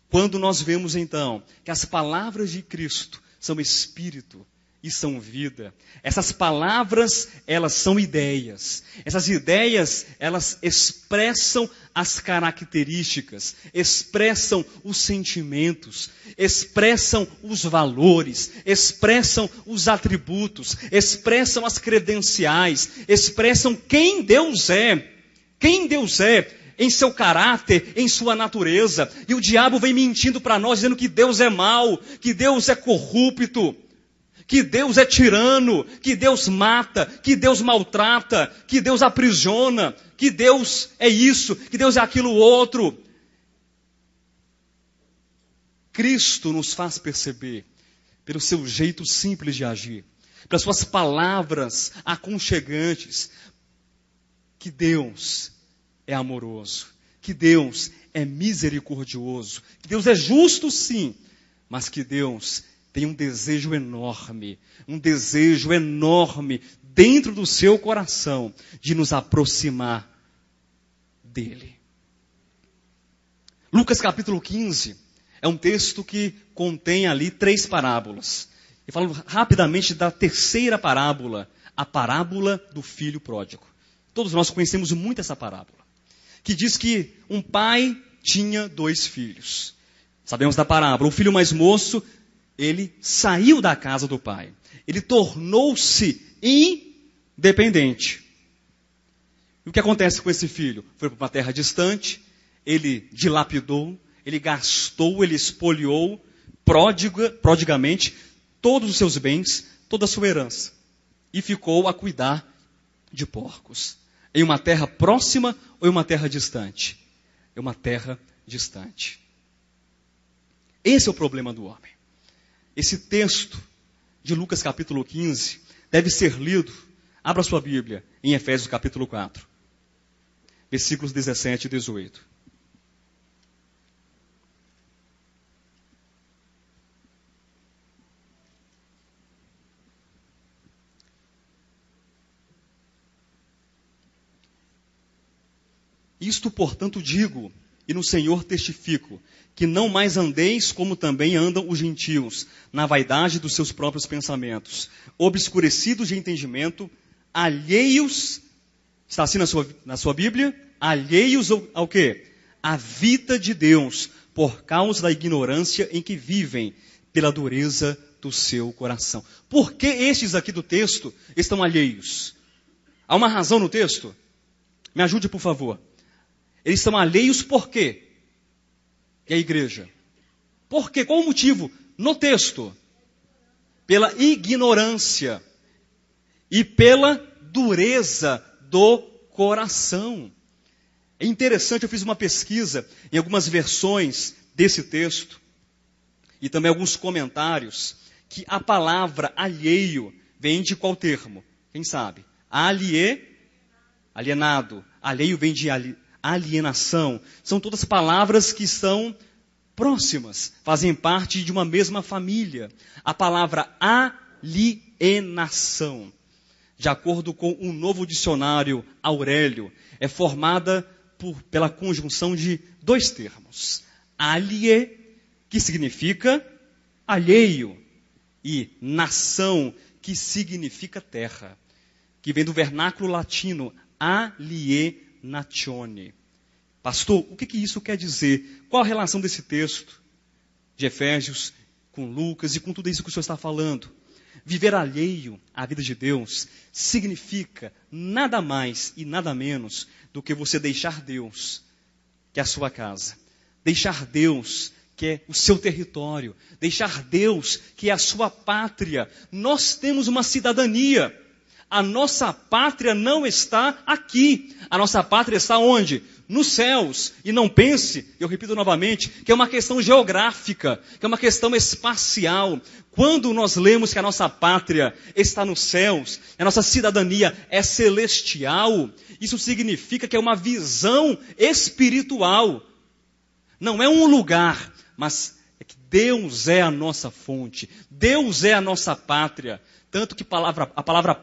quando nós vemos então que as palavras de Cristo são espírito e são vida, essas palavras, elas são ideias. Essas ideias, elas expressam as características, expressam os sentimentos, expressam os valores, expressam os atributos, expressam as credenciais, expressam quem Deus é em seu caráter, em sua natureza. E o diabo vem mentindo para nós, dizendo que Deus é mau, que Deus é corrupto, que Deus é tirano, que Deus mata, que Deus maltrata, que Deus aprisiona, que Deus é isso, que Deus é aquilo outro. Cristo nos faz perceber, pelo seu jeito simples de agir, pelas suas palavras aconchegantes, que Deus é amoroso, que Deus é misericordioso, que Deus é justo sim, mas que Deus tem um desejo enorme dentro do seu coração de nos aproximar dele. Lucas capítulo 15 é um texto que contém ali 3 parábolas. E falo rapidamente da terceira parábola, a parábola do filho pródigo. Todos nós conhecemos muito essa parábola, que diz que um pai tinha 2 filhos. Sabemos da parábola. O filho mais moço, ele saiu da casa do pai. Ele tornou-se independente. E o que acontece com esse filho? Foi para uma terra distante, ele dilapidou, ele gastou, ele espoliou prodigamente todos os seus bens, toda a sua herança. E ficou a cuidar de porcos. Em uma terra próxima ou em uma terra distante? Em uma terra distante. Esse é o problema do homem. Esse texto de Lucas capítulo 15 deve ser lido, abra sua Bíblia, em Efésios capítulo 4, versículos 17 e 18. Isto, portanto, digo, e no Senhor testifico, que não mais andeis como também andam os gentios, na vaidade dos seus próprios pensamentos, obscurecidos de entendimento, alheios, está assim na sua Bíblia? Alheios ao quê? A vida de Deus, por causa da ignorância em que vivem, pela dureza do seu coração. Por que estes aqui do texto estão alheios? Há uma razão no texto? Me ajude, por favor. Eles estão alheios por quê? E a igreja? Por quê? Qual o motivo? No texto. Pela ignorância e pela dureza do coração. É interessante, eu fiz uma pesquisa em algumas versões desse texto e também alguns comentários, que a palavra alheio vem de qual termo? Quem sabe? Alienado. Alheio vem de alienação. São todas palavras que são próximas, fazem parte de uma mesma família. A palavra alienação, de acordo com um novo dicionário Aurélio, é formada pela conjunção de dois termos. Alie, que significa alheio, e nação, que significa terra, que vem do vernáculo latino alienatione. Pastor, o que isso quer dizer? Qual a relação desse texto de Efésios com Lucas e com tudo isso que o senhor está falando? Viver alheio à vida de Deus significa nada mais e nada menos do que você deixar Deus, que é a sua casa. Deixar Deus, que é o seu território. Deixar Deus, que é a sua pátria. Nós temos uma cidadania. A nossa pátria não está aqui. A nossa pátria está onde? Nos céus. E não pense, eu repito novamente, que é uma questão geográfica, que é uma questão espacial. Quando nós lemos que a nossa pátria está nos céus, a nossa cidadania é celestial, isso significa que é uma visão espiritual. Não é um lugar, mas é que Deus é a nossa fonte. Deus é a nossa pátria. Tanto que a palavra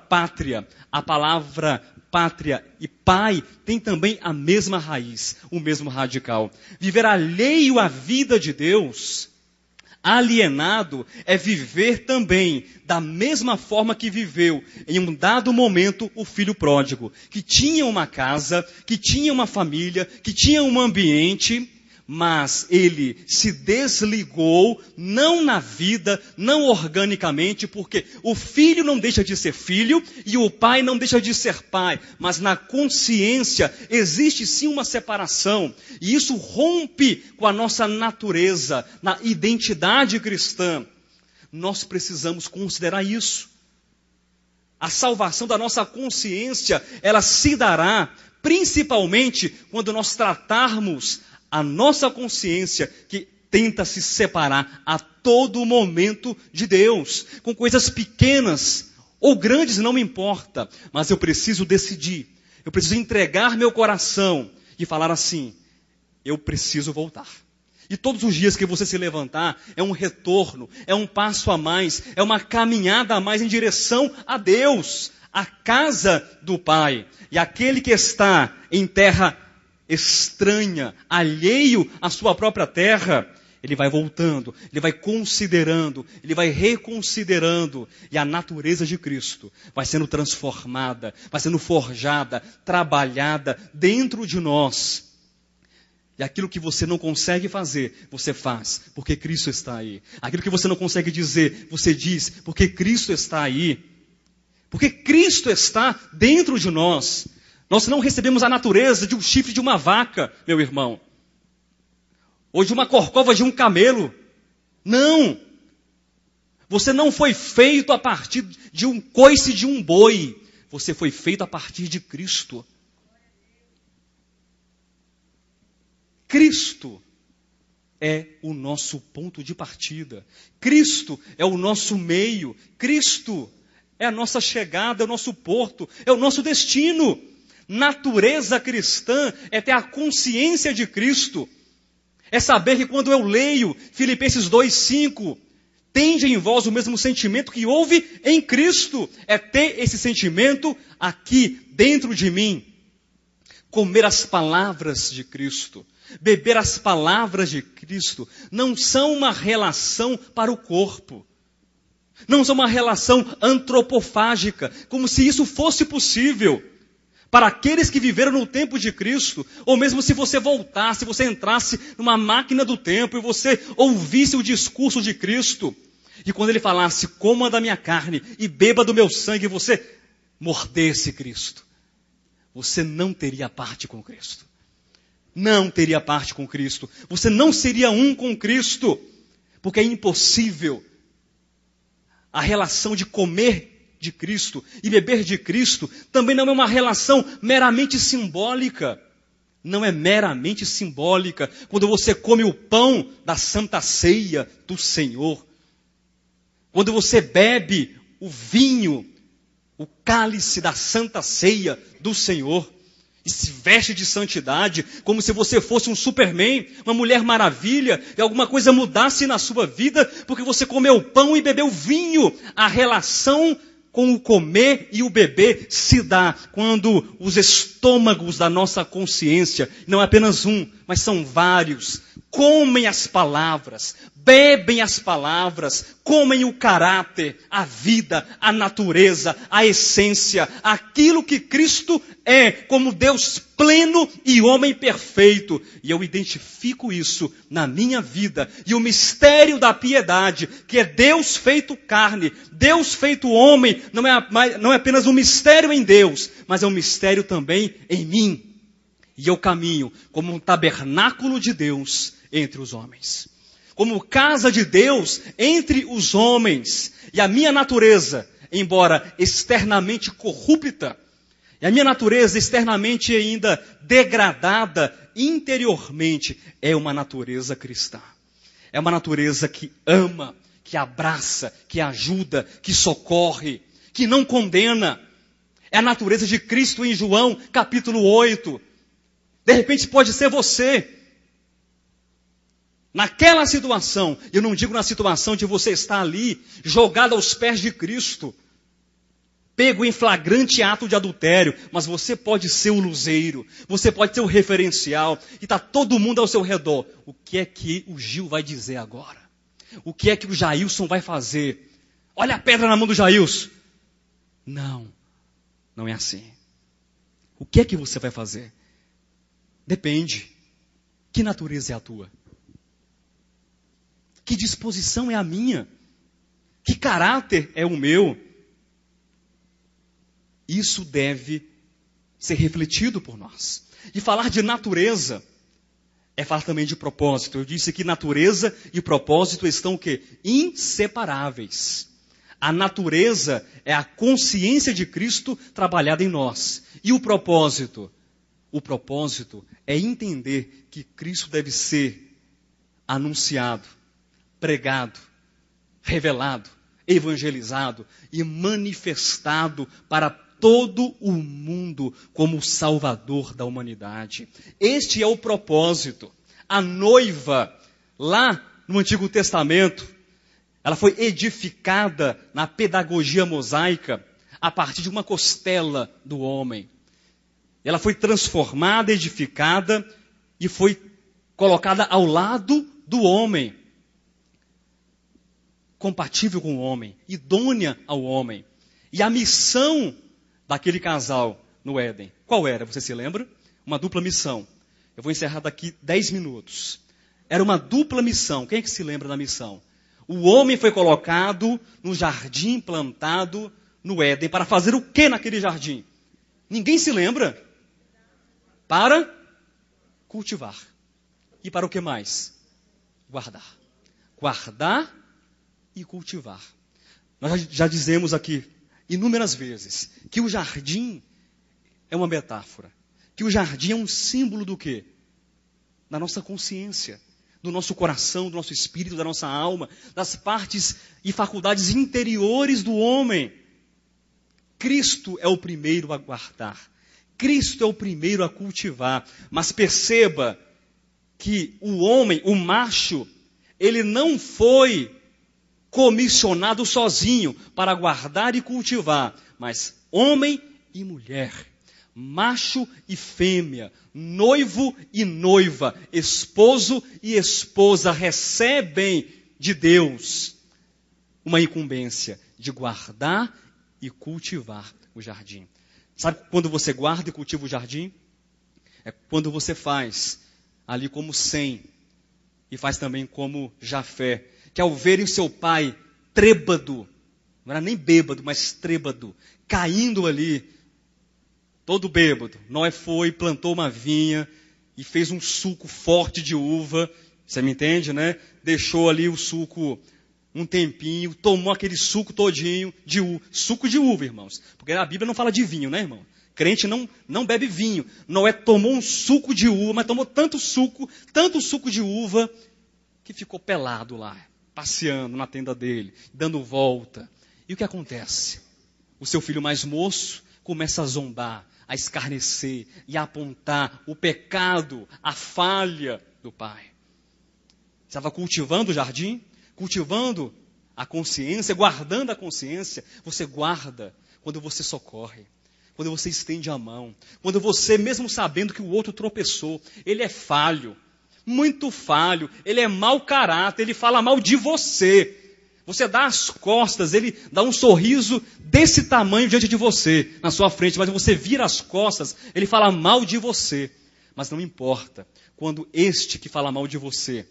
pátria e pai tem também a mesma raiz, o mesmo radical. Viver alheio à vida de Deus, alienado, é viver também da mesma forma que viveu em um dado momento o filho pródigo, que tinha uma casa, que tinha uma família, que tinha um ambiente, mas ele se desligou, não na vida, não organicamente, porque o filho não deixa de ser filho e o pai não deixa de ser pai, mas na consciência existe sim uma separação, e isso rompe com a nossa natureza, na identidade cristã. Nós precisamos considerar isso. A salvação da nossa consciência, ela se dará principalmente quando nós tratarmos a nossa consciência, que tenta se separar a todo momento de Deus, com coisas pequenas ou grandes, não me importa, mas eu preciso decidir, eu preciso entregar meu coração e falar assim: eu preciso voltar. E todos os dias que você se levantar, é um retorno, é um passo a mais, é uma caminhada a mais em direção a Deus, a casa do Pai. E aquele que está em terra estranha, alheio à sua própria terra, ele vai voltando, ele vai considerando, ele vai reconsiderando, e a natureza de Cristo vai sendo transformada, vai sendo forjada, trabalhada dentro de nós. E aquilo que você não consegue fazer, você faz, porque Cristo está aí. Aquilo que você não consegue dizer, você diz, porque Cristo está aí. Porque Cristo está dentro de nós. Nós não recebemos a natureza de um chifre de uma vaca, meu irmão. ou de uma corcova de um camelo. Não! Você não foi feito a partir de um coice de um boi. Você foi feito a partir de Cristo. Cristo é o nosso ponto de partida. Cristo é o nosso meio. Cristo é a nossa chegada, é o nosso porto, é o nosso destino. Natureza cristã é ter a consciência de Cristo. É saber que quando eu leio Filipenses 2:5, tende em vós o mesmo sentimento que houve em Cristo. É ter esse sentimento aqui dentro de mim. Comer as palavras de Cristo, beber as palavras de Cristo, não são uma relação para o corpo. Não são uma relação antropofágica, como se isso fosse possível para aqueles que viveram no tempo de Cristo, ou mesmo se você voltasse, se você entrasse numa máquina do tempo e você ouvisse o discurso de Cristo, e quando ele falasse, coma da minha carne e beba do meu sangue, você mordesse Cristo, você não teria parte com Cristo. Não teria parte com Cristo. Você não seria um com Cristo, porque é impossível a relação de comer de Cristo e beber de Cristo também não é uma relação meramente simbólica. Não é meramente simbólica. Quando você come o pão da Santa Ceia do Senhor, quando você bebe o vinho, o cálice da Santa Ceia do Senhor, e se veste de santidade, como se você fosse um Superman, uma Mulher Maravilha, e alguma coisa mudasse na sua vida, porque você comeu pão e bebeu vinho. A relação com o comer e o beber se dá quando os estômagos da nossa consciência, não é apenas um, mas são vários, comem as palavras, bebem as palavras, comem o caráter, a vida, a natureza, a essência, aquilo que Cristo é, como Deus pleno e homem perfeito. E eu identifico isso na minha vida. E o mistério da piedade, que é Deus feito carne, Deus feito homem, não é apenas um mistério em Deus, mas é um mistério também em mim. E eu caminho como um tabernáculo de Deus entre os homens. Como casa de Deus entre os homens. E a minha natureza, embora externamente corrupta, e a minha natureza externamente ainda degradada, interiormente, é uma natureza cristã. É uma natureza que ama, que abraça, que ajuda, que socorre, que não condena. É a natureza de Cristo em João, capítulo 8. De repente pode ser você. Naquela situação, eu não digo na situação de você estar ali, jogado aos pés de Cristo, pego em flagrante ato de adultério, mas você pode ser o luzeiro, você pode ser o referencial, e está todo mundo ao seu redor. O que é que o Gil vai dizer agora? O que é que o Jailson vai fazer? Olha a pedra na mão do Jailson. Não, não é assim. O que é que você vai fazer? Depende. Que natureza é a tua? Que disposição é a minha? Que caráter é o meu? Isso deve ser refletido por nós. E falar de natureza é falar também de propósito. Eu disse que natureza e propósito estão o quê? Inseparáveis. A natureza é a consciência de Cristo trabalhada em nós. E o propósito? O propósito é entender que Cristo deve ser anunciado, pregado, revelado, evangelizado e manifestado para todo o mundo como o Salvador da humanidade. Este é o propósito. A noiva, lá no Antigo Testamento, ela foi edificada na pedagogia mosaica a partir de uma costela do homem. Ela foi transformada, edificada e foi colocada ao lado do homem. Compatível com o homem, idônea ao homem. E a missão daquele casal no Éden, qual era? Você se lembra? Uma dupla missão. Eu vou encerrar daqui 10 minutos. Era uma dupla missão. Quem é que se lembra da missão? O homem foi colocado no jardim plantado no Éden para fazer o que naquele jardim? Ninguém se lembra? Para cultivar. E para o que mais? Guardar. Guardar e cultivar. Nós já dizemos aqui inúmeras vezes que o jardim é uma metáfora. Que o jardim é um símbolo do quê? Da nossa consciência, do nosso coração, do nosso espírito, da nossa alma, das partes e faculdades interiores do homem. Cristo é o primeiro a guardar. Cristo é o primeiro a cultivar. Mas perceba que o homem, o macho, ele não foi comissionado sozinho para guardar e cultivar, mas homem e mulher, macho e fêmea, noivo e noiva, esposo e esposa recebem de Deus uma incumbência de guardar e cultivar o jardim. Sabe quando você guarda e cultiva o jardim? É quando você faz ali como Sem e faz também como Jafé, que ao verem seu pai trêbado, não era nem bêbado, mas trêbado, caindo ali, todo bêbado, Noé foi, plantou uma vinha e fez um suco forte de uva, você me entende, né? Deixou ali o suco um tempinho, tomou aquele suco todinho de uva, suco de uva, irmãos, porque a Bíblia não fala de vinho, né, irmão? Crente não bebe vinho. Noé tomou um suco de uva, mas tomou tanto suco de uva, que ficou pelado lá, passeando na tenda dele, dando volta. E o que acontece? O seu filho mais moço começa a zombar, a escarnecer e a apontar o pecado, a falha do pai. Estava cultivando o jardim, cultivando a consciência, guardando a consciência. Você guarda quando você socorre, quando você estende a mão, quando você, mesmo sabendo que o outro tropeçou, ele é falho, muito falho, ele é mau caráter, ele fala mal de você. Você dá as costas, ele dá um sorriso desse tamanho diante de você, na sua frente, mas você vira as costas, ele fala mal de você. Mas não importa, quando este que fala mal de você,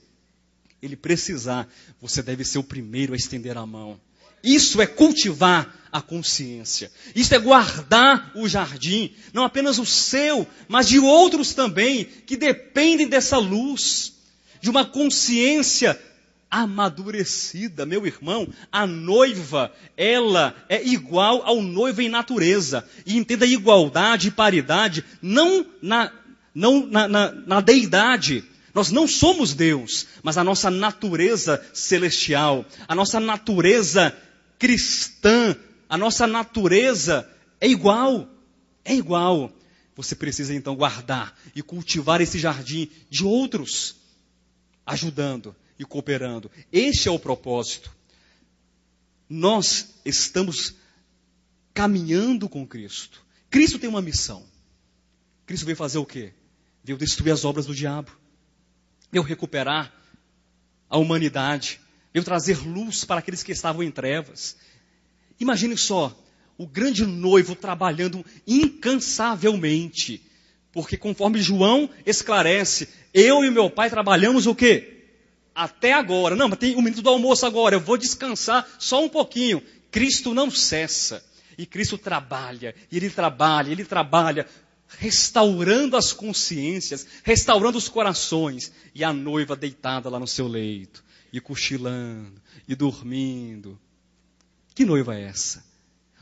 ele precisar, você deve ser o primeiro a estender a mão. Isso é cultivar a consciência. Isso é guardar o jardim, não apenas o seu, mas de outros também, que dependem dessa luz, de uma consciência amadurecida. Meu irmão, a noiva, ela é igual ao noivo em natureza. E entenda igualdade e paridade, não na deidade. Nós não somos Deus, mas a nossa natureza celestial, a nossa natureza cristã, a nossa natureza é igual. É igual. Você precisa então guardar e cultivar esse jardim de outros, ajudando e cooperando. Este é o propósito. Nós estamos caminhando com Cristo. Cristo tem uma missão. Cristo veio fazer o quê? Veio destruir as obras do diabo. Veio recuperar a humanidade. Veio trazer luz para aqueles que estavam em trevas. Imagine só, o grande noivo trabalhando incansavelmente. Porque conforme João esclarece, eu e meu pai trabalhamos o quê? Até agora. Não, mas tem um minuto do almoço agora, eu vou descansar só um pouquinho. Cristo não cessa. E Cristo trabalha, e Ele trabalha, restaurando as consciências, restaurando os corações. E a noiva deitada lá no seu leito, e cochilando, e dormindo. Que noiva é essa?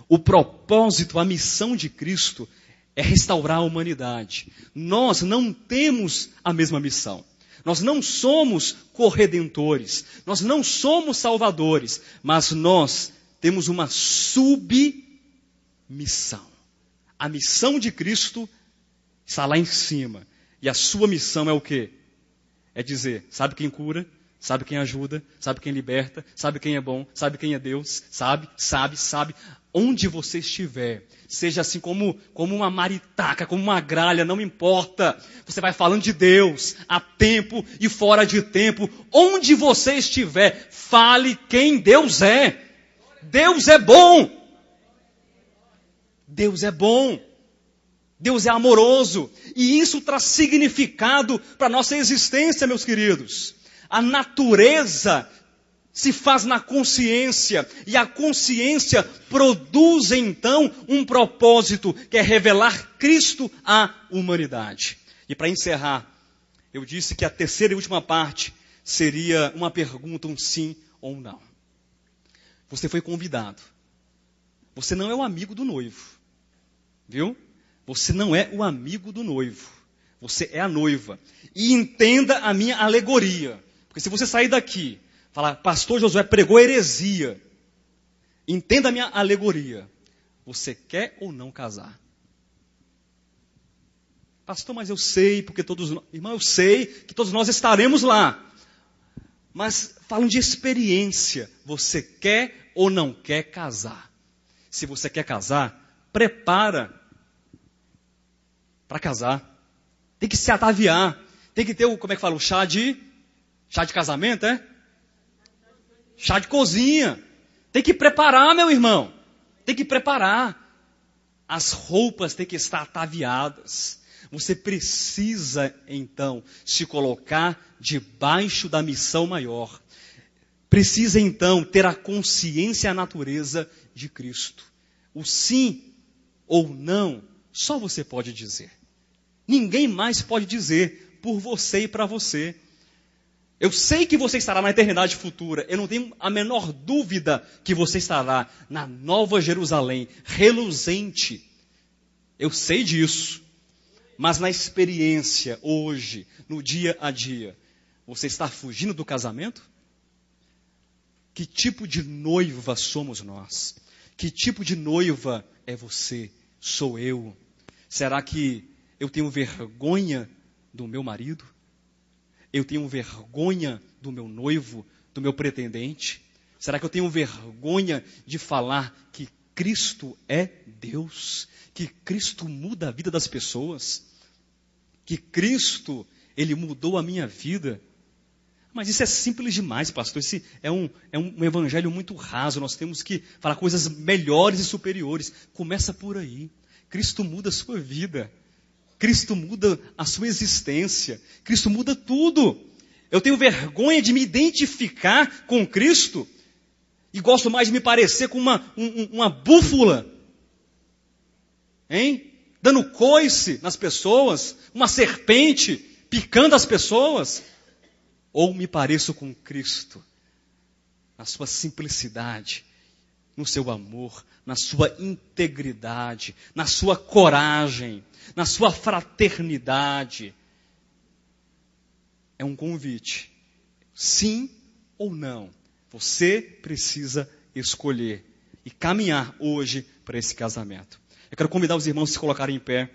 O propósito, a missão de Cristo é restaurar a humanidade. Nós não temos a mesma missão. Nós não somos corredentores, nós não somos salvadores, mas nós temos uma submissão. A missão de Cristo está lá em cima. E a sua missão é o quê? É dizer, sabe quem cura? Sabe quem ajuda? Sabe quem liberta? Sabe quem é bom? Sabe quem é Deus? Sabe. Onde você estiver, seja assim como uma maritaca, como uma gralha, não importa. Você vai falando de Deus, a tempo e fora de tempo. Onde você estiver, fale quem Deus é. Deus é bom. Deus é bom. Deus é amoroso. E isso traz significado para a nossa existência, meus queridos. A natureza se faz na consciência, e a consciência produz então um propósito, que é revelar Cristo à humanidade. E para encerrar, eu disse que a terceira e última parte seria uma pergunta, um sim ou um não. Você foi convidado. Você não é o amigo do noivo. Viu? Você não é o amigo do noivo. Você é a noiva. E entenda a minha alegoria. Porque se você sair daqui, falar, pastor Josué pregou heresia. Entenda a minha alegoria. Você quer ou não casar? Pastor, mas eu sei, porque irmão, eu sei que todos nós estaremos lá. Mas falando de experiência, você quer ou não quer casar? Se você quer casar, prepara para casar. Tem que se ataviar. Tem que ter o chá de casamento, é? Chá de cozinha. Tem que preparar, meu irmão. Tem que preparar. As roupas têm que estar ataviadas. Você precisa, então, se colocar debaixo da missão maior. Precisa, então, ter a consciência e a natureza de Cristo. O sim ou não, só você pode dizer. Ninguém mais pode dizer por você e para você. Eu sei que você estará na eternidade futura. Eu não tenho a menor dúvida que você estará na Nova Jerusalém, reluzente. Eu sei disso. Mas na experiência, hoje, no dia a dia, você está fugindo do casamento? Que tipo de noiva somos nós? Que tipo de noiva é você? Sou eu? Será que eu tenho vergonha do meu marido? Eu tenho vergonha do meu noivo, do meu pretendente? Será que eu tenho vergonha de falar que Cristo é Deus? Que Cristo muda a vida das pessoas? Que Cristo, Ele mudou a minha vida? Mas isso é simples demais, pastor. Esse é um evangelho muito raso. Nós temos que falar coisas melhores e superiores. Começa por aí. Cristo muda a sua vida. Cristo muda a sua existência. Cristo muda tudo. Eu tenho vergonha de me identificar com Cristo e gosto mais de me parecer com uma búfala. Hein? Dando coice nas pessoas, uma serpente picando as pessoas. Ou me pareço com Cristo, na sua simplicidade, no seu amor, na sua integridade, na sua coragem, na sua fraternidade. É um convite. Sim ou não. Você precisa escolher e caminhar hoje para esse casamento. Eu quero convidar os irmãos a se colocarem em pé.